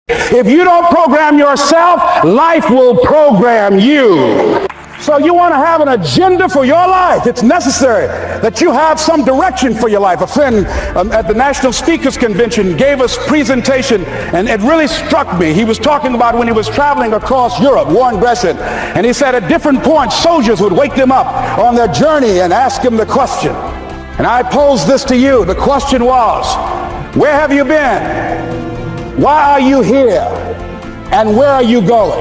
If you don't program yourself, life will program you. So you want to have an agenda for your life. It's necessary that you have some direction for your life. A friend at the National Speakers Convention gave us a presentation, and it really struck me. He was talking about when he was traveling across Europe, war and aggression, and he said at different points, soldiers would wake them up on their journey and ask them the question. And I posed this to you. The question was, where have you been? Why are you here? And where are you going?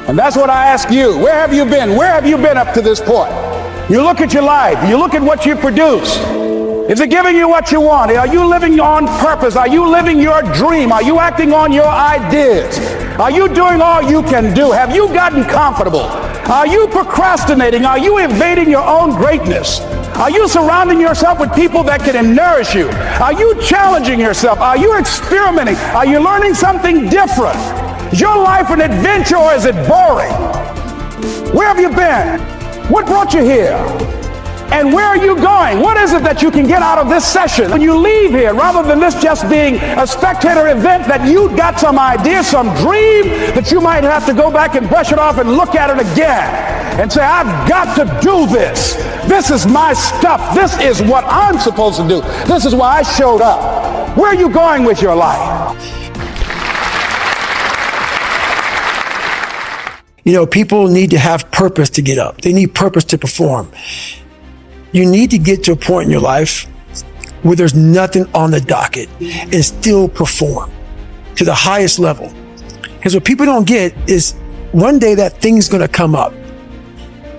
And that's what I ask you. Where have you been? Where have you been up to this point? You look at your life. You look at what you produce. Is it giving you what you want? Are you living on purpose? Are you living your dream? Are you acting on your ideas? Are you doing all you can do? Have you gotten comfortable? Are you procrastinating? Are you evading your own greatness? Are you surrounding yourself with people that can nourish you? Are you challenging yourself? Are you experimenting? Are you learning something different? Is your life an adventure, or is it boring? Where have you been? What brought you here? And where are you going? What is it that you can get out of this session? When you leave here, rather than this just being a spectator event, that you got some idea, some dream, that you might have to go back and brush it off and look at it again and say, I've got to do this. This is my stuff. This is what I'm supposed to do. This is why I showed up. Where are you going with your life? You know, people need to have purpose to get up. They need purpose to perform. You need to get to a point in your life where there's nothing on the docket and still perform to the highest level. Because what people don't get is one day that thing's going to come up.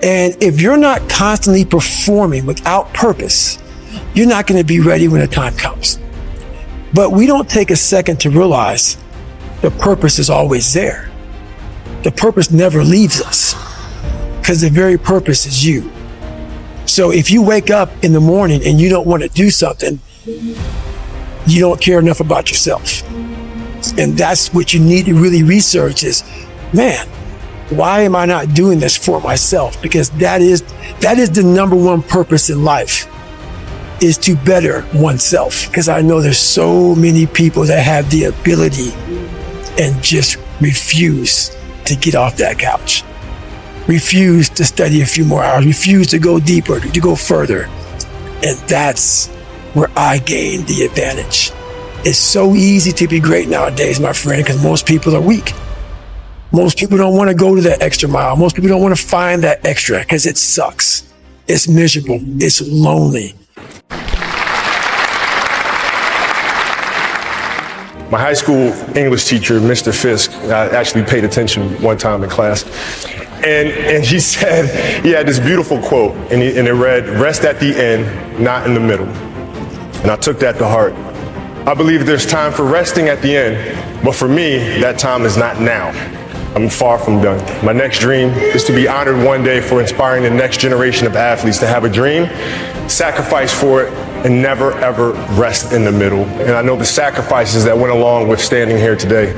And if you're not constantly performing without purpose, you're not going to be ready when the time comes. But we don't take a second to realize the purpose is always there. The purpose never leaves us because the very purpose is you. So if you wake up in the morning and you don't want to do something, you don't care enough about yourself. And that's what you need to really research is, man, why am I not doing this for myself? Because that is the number one purpose in life, is to better oneself. Because I know there's so many people that have the ability and just refuse to get off that couch, refuse to study a few more hours, refuse to go deeper, to go further. And that's where I gain the advantage. It's so easy to be great nowadays, my friend, because most people are weak. Most people don't want to go to that extra mile. Most people don't want to find that extra because it sucks. It's miserable. It's lonely. My high school English teacher, Mr. Fisk, I actually paid attention one time in class, and he said, he had this beautiful quote, and it read, "Rest at the end, not in the middle." And I took that to heart. I believe there's time for resting at the end, but for me, that time is not now. I'm far from done. My next dream is to be honored one day for inspiring the next generation of athletes to have a dream, sacrifice for it, and never ever rest in the middle. And I know the sacrifices that went along with standing here today.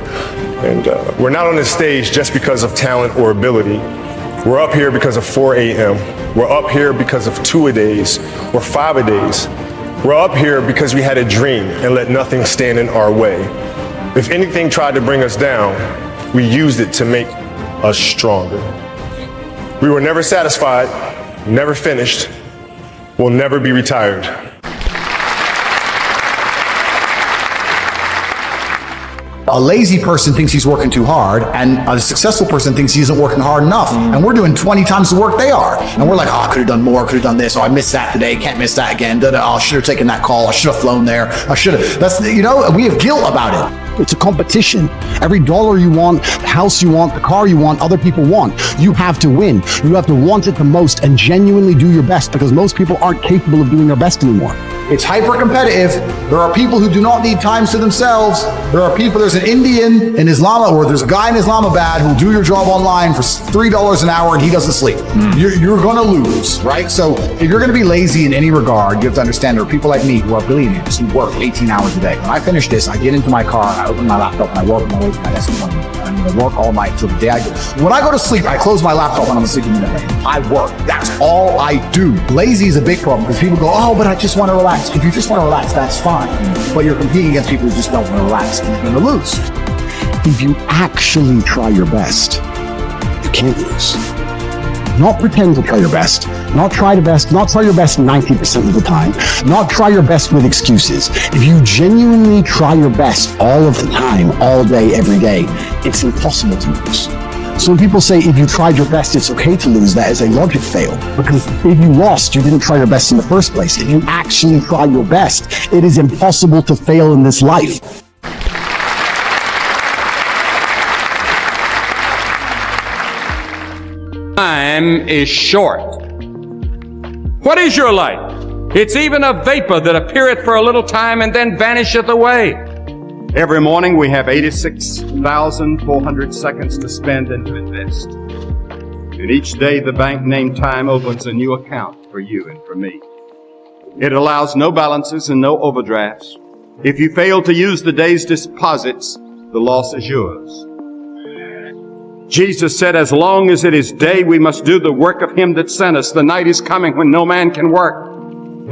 And we're not on this stage just because of talent or ability. We're up here because of 4 a.m. We're up here because of 2-a-days or 5-a-days. We're up here because we had a dream and let nothing stand in our way. If anything tried to bring us down, we used it to make us stronger. We were never satisfied, never finished, will never be retired. A lazy person thinks he's working too hard, and a successful person thinks he isn't working hard enough. And we're doing 20 times the work they are. And we're like, oh, I could have done more, could have done this. Oh, I missed that today, can't miss that again. Oh, I should have taken that call. I should have flown there. I should have. That's, you know, we have guilt about it. It's a competition. Every dollar you want, the house you want, the car you want, other people want. You have to win. You have to want it the most and genuinely do your best, because most people aren't capable of doing their best anymore. It's hyper competitive. There are people who do not need times to themselves. There are people, there's an Indian in Islamabad, or there's a guy in Islamabad who'll do your job online for $3 an hour and he doesn't sleep. You're gonna lose, right? So if you're gonna be lazy in any regard, you have to understand there are people like me who are billionaires who work 18 hours a day. When I finish this, I get into my car, I open my laptop, and I work my way to my desk in the morning. I'm gonna work all night till the day I go. When I go to sleep, I close my laptop and I'm asleep in the night. I work. That's all I do. Lazy is a big problem because people go, oh, but I just want to relax. relax. If you just want to relax, that's fine. But you're competing against people who just don't want to relax, and you're going to lose. If you actually try your best, you can't lose. Not pretend to try your best. Not try your best 90% of the time. Not try your best with excuses. If you genuinely try your best all of the time, all day, every day, it's impossible to lose. So when people say, if you tried your best, it's okay to lose, that is a logic fail. Because if you lost, you didn't try your best in the first place. If you actually try your best, it is impossible to fail in this life. Time is short. What is your life? It's even a vapor that appeareth for a little time and then vanisheth away. Every morning we have 86,400 seconds to spend and to invest. And each day the bank named time opens a new account for you and for me. It allows no balances and no overdrafts. If you fail to use the day's deposits, the loss is yours. Jesus said, as long as it is day, we must do the work of Him that sent us. The night is coming when no man can work.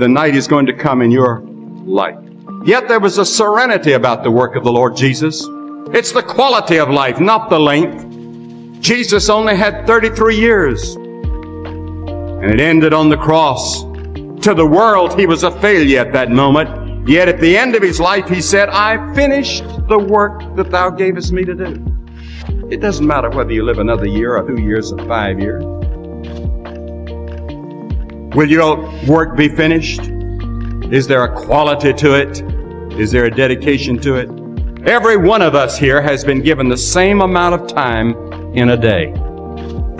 The night is going to come in your life. Yet there was a serenity about the work of the Lord Jesus. It's the quality of life, not the length. Jesus only had 33 years. And it ended on the cross. To the world, He was a failure at that moment. Yet at the end of His life, He said, I finished the work that Thou gavest me to do. It doesn't matter whether you live another year or 2 years or 5 years. Will your work be finished? Is there a quality to it? Is there a dedication to it? Every one of us here has been given the same amount of time in a day.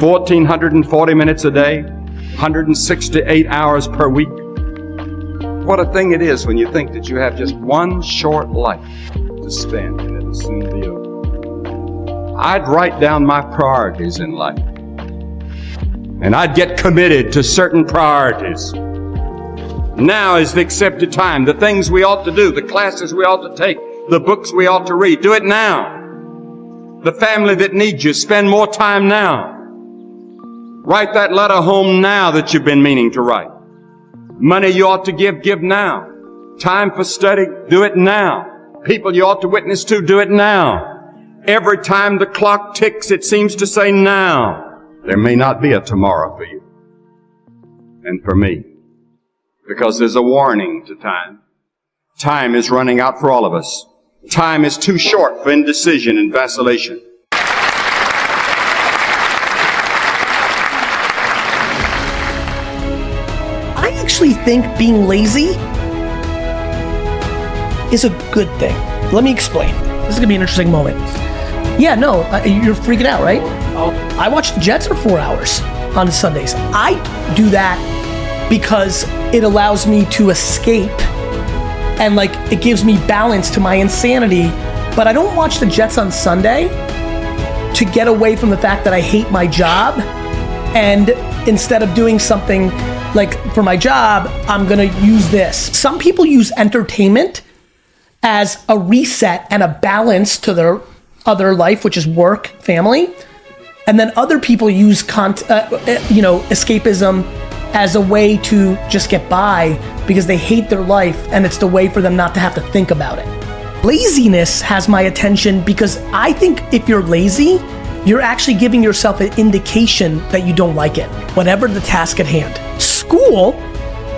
1,440 minutes a day, 168 hours per week. What a thing it is when you think that you have just one short life to spend and it'll soon be over. I'd write down my priorities in life. And I'd get committed to certain priorities. Now is the accepted time. The things we ought to do, the classes we ought to take, the books we ought to read. Do it now. The family that needs you, spend more time now. Write that letter home now that you've been meaning to write. Money you ought to give now. Time for study, do it now. People you ought to witness to, do it now. Every time the clock ticks, it seems to say now. There may not be a tomorrow for you and for me, because there's a warning to time. Time is running out for all of us. Time is too short for indecision and vacillation. I actually think being lazy is a good thing. Let me explain. This is going to be an interesting moment. Yeah, no, you're freaking out, right? I watch the Jets for 4 hours on Sundays. I do that because it allows me to escape and it gives me balance to my insanity. But I don't watch the Jets on Sunday to get away from the fact that I hate my job. And instead of doing something for my job, I'm gonna use this. Some people use entertainment as a reset and a balance to their other life, which is work, family. And then other people use escapism as a way to just get by because they hate their life, and it's the way for them not to have to think about it. Laziness has my attention because I think if you're lazy, you're actually giving yourself an indication that you don't like it, whatever the task at hand. School,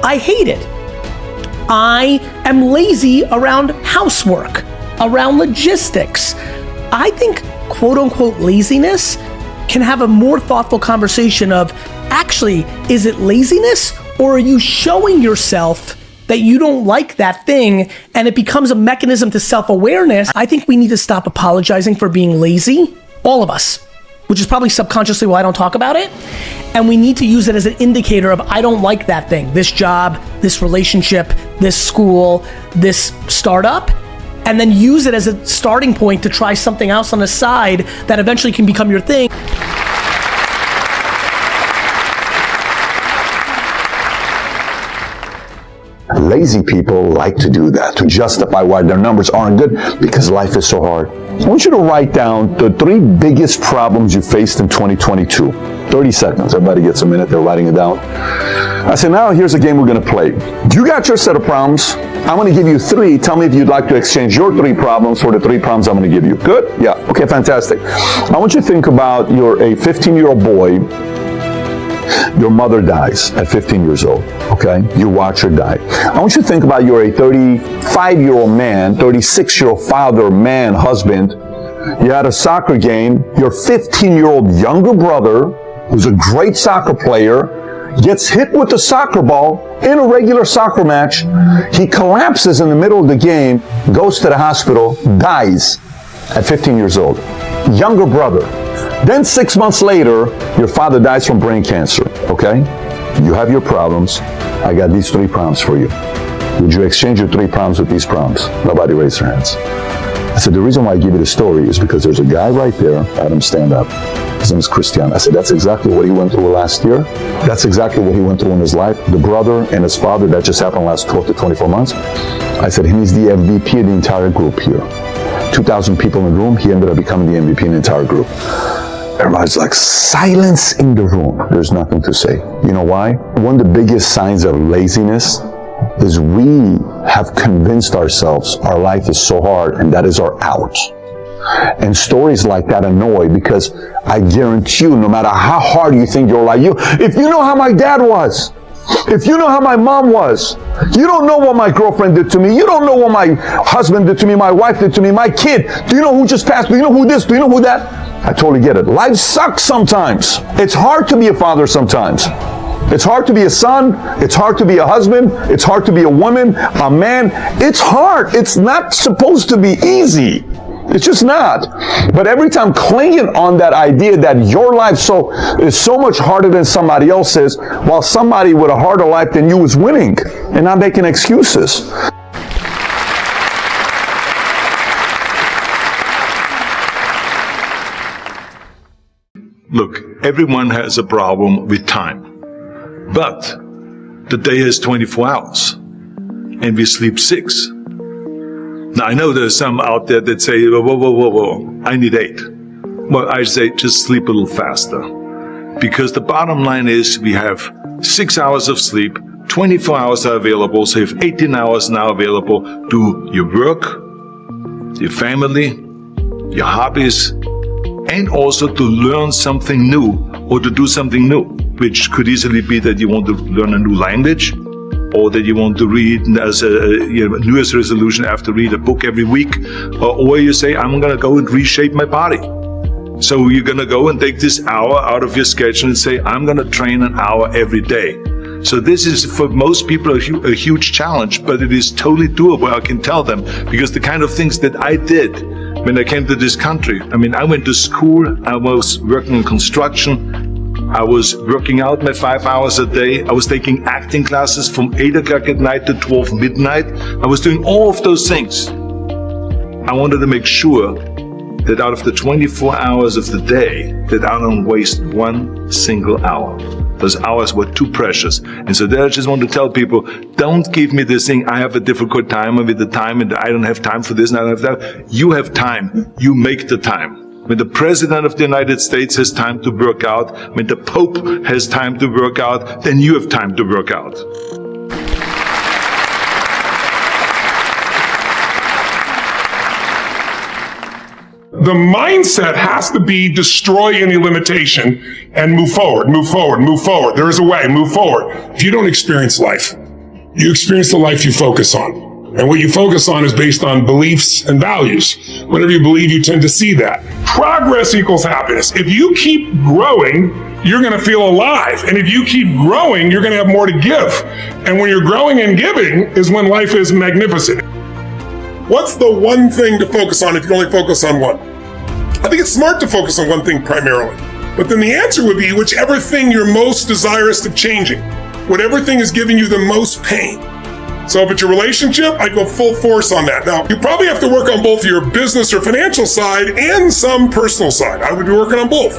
I hate it. I am lazy around housework, around logistics. I think quote unquote laziness can have a more thoughtful conversation of, actually, is it laziness, or are you showing yourself that you don't like that thing and it becomes a mechanism to self-awareness? I think we need to stop apologizing for being lazy, all of us, which is probably subconsciously why I don't talk about it. And we need to use it as an indicator of, I don't like that thing, this job, this relationship, this school, this startup, and then use it as a starting point to try something else on the side that eventually can become your thing. Lazy people like to do that, to justify why their numbers aren't good, because life is so hard. I want you to write down the 3 biggest problems you faced in 2022. 30 seconds. Everybody gets a minute. They're writing it down. I said, now here's a game we're going to play. You got your set of problems. I'm going to give you 3. Tell me if you'd like to exchange your 3 problems for the 3 problems I'm going to give you. Good? Yeah. Okay, fantastic. I want you to think about you're a 15-year-old boy. Your mother dies at 15 years old, okay? You watch her die. I want you to think about you're a 35-year-old man, 36-year-old father, man, husband. You had a soccer game. Your 15-year-old younger brother, who's a great soccer player, gets hit with a soccer ball in a regular soccer match. He collapses in the middle of the game, goes to the hospital, dies at 15 years old. Younger brother. Then 6 months later, your father dies from brain cancer, okay? You have your problems. I got these 3 problems for you. Would you exchange your 3 problems with these problems? Nobody raised their hands. I said, the reason why I give you the story is because there's a guy right there. Adam, stand up. His name is Christian. I said, that's exactly what he went through last year. That's exactly what he went through in his life. The brother and his father, that just happened last 12 to 24 months. I said, he's the MVP of the entire group here. 2,000 people in the room. He ended up becoming the MVP in the entire group. Everybody's like, silence in the room. There's nothing to say. You know why? One of the biggest signs of laziness is we have convinced ourselves our life is so hard and that is our out. And stories like that annoy because I guarantee you, no matter how hard you think your life, if you know how my dad was, if you know how my mom was, you don't know what my girlfriend did to me, you don't know what my husband did to me, my wife did to me, my kid, do you know who just passed? Do you know who this? Do you know who that? I totally get it. Life sucks sometimes. It's hard to be a father sometimes. It's hard to be a son. It's hard to be a husband. It's hard to be a woman, a man. It's hard. It's not supposed to be easy. It's just not. But every time clinging on that idea that your life is so much harder than somebody else's, while somebody with a harder life than you is winning, and not making excuses. Look, everyone has a problem with time. But the day has 24 hours, and we sleep 6. Now, I know there's some out there that say, whoa, I need 8. Well, I say just sleep a little faster. Because the bottom line is we have 6 hours of sleep, 24 hours are available, so you have 18 hours now available. Do your work, your family, your hobbies, and also to learn something new or to do something new, which could easily be that you want to learn a new language, or that you want to read as a New Year's resolution, I have to read a book every week, or you say, I'm going to go and reshape my body. So you're going to go and take this hour out of your schedule and say, I'm going to train an hour every day. So this is for most people a huge challenge, but it is totally doable, I can tell them, because the kind of things that I did when I came to this country, I mean, I went to school, I was working in construction, I was working out my 5 hours a day, I was taking acting classes from 8 o'clock at night to 12 midnight, I was doing all of those things. I wanted to make sure that out of the 24 hours of the day, that I don't waste one single hour. Those hours were too precious. And so there I just want to tell people, don't give me this thing, I have a difficult time with the time and I don't have time for this and I don't have that. You have time. You make the time. When the President of the United States has time to work out, when the Pope has time to work out, then you have time to work out. The mindset has to be destroy any limitation and move forward, move forward, move forward. There is a way, move forward. If you don't experience life, you experience the life you focus on. And what you focus on is based on beliefs and values. Whatever you believe, you tend to see that. Progress equals happiness. If you keep growing, you're going to feel alive. And if you keep growing, you're going to have more to give. And when you're growing and giving is when life is magnificent. What's the one thing to focus on if you only focus on one? I think it's smart to focus on one thing primarily. But then the answer would be whichever thing you're most desirous of changing, whatever thing is giving you the most pain. So if it's your relationship, I'd go full force on that. Now, you probably have to work on both your business or financial side and some personal side. I would be working on both.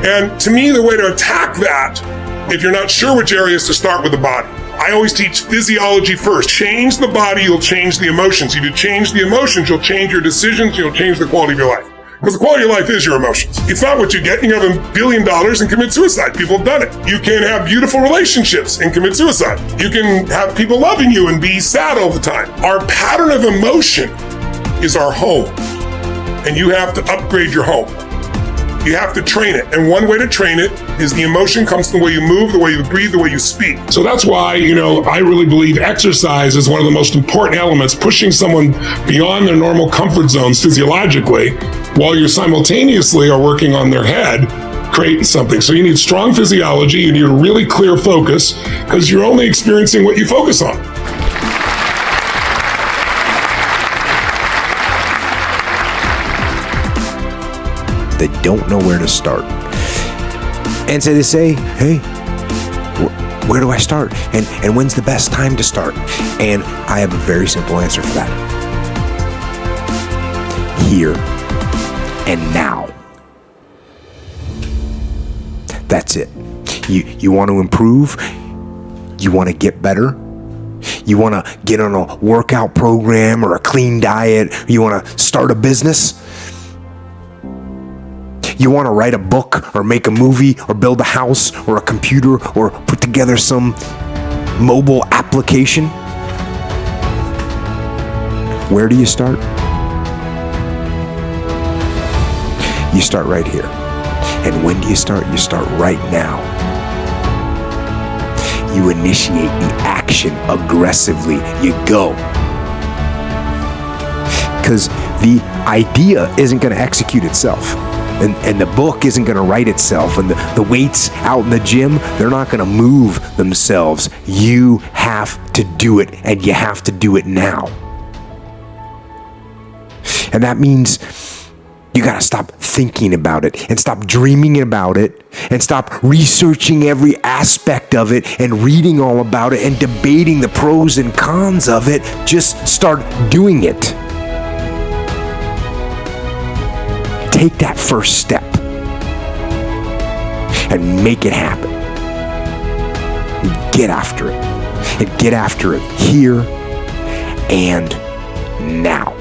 And to me, the way to attack that, if you're not sure which areas to start with the body, I always teach physiology first. Change the body, you'll change the emotions. If you change the emotions, you'll change your decisions, you'll change the quality of your life. Because the quality of life is your emotions. It's not what you get. You have $1 billion and commit suicide. People have done it. You can have beautiful relationships and commit suicide. You can have people loving you and be sad all the time. Our pattern of emotion is our home. And you have to upgrade your home. You have to train it. And one way to train it is the emotion comes from the way you move, the way you breathe, the way you speak. So that's why, I really believe exercise is one of the most important elements, pushing someone beyond their normal comfort zones physiologically, while you simultaneously are working on their head, creating something. So you need strong physiology, you need a really clear focus, because you're only experiencing what you focus on. They don't know where to start. And so they say, hey, where do I start? And when's the best time to start? And I have a very simple answer for that. Here and now. That's it. You want to improve? You want to get better? You want to get on a workout program or a clean diet? You want to start a business? You want to write a book or make a movie or build a house or a computer or put together some mobile application? Where do you start? You start right here. And when do you start? You start right now. You initiate the action aggressively. You go. Because the idea isn't going to execute itself. And the book isn't going to write itself. And the weights out in the gym, they're not going to move themselves. You have to do it, and you have to do it now. And that means you got to stop thinking about it and stop dreaming about it and stop researching every aspect of it and reading all about it and debating the pros and cons of it. Just start doing it. Take that first step and make it happen. Get after it. And get after it here and now.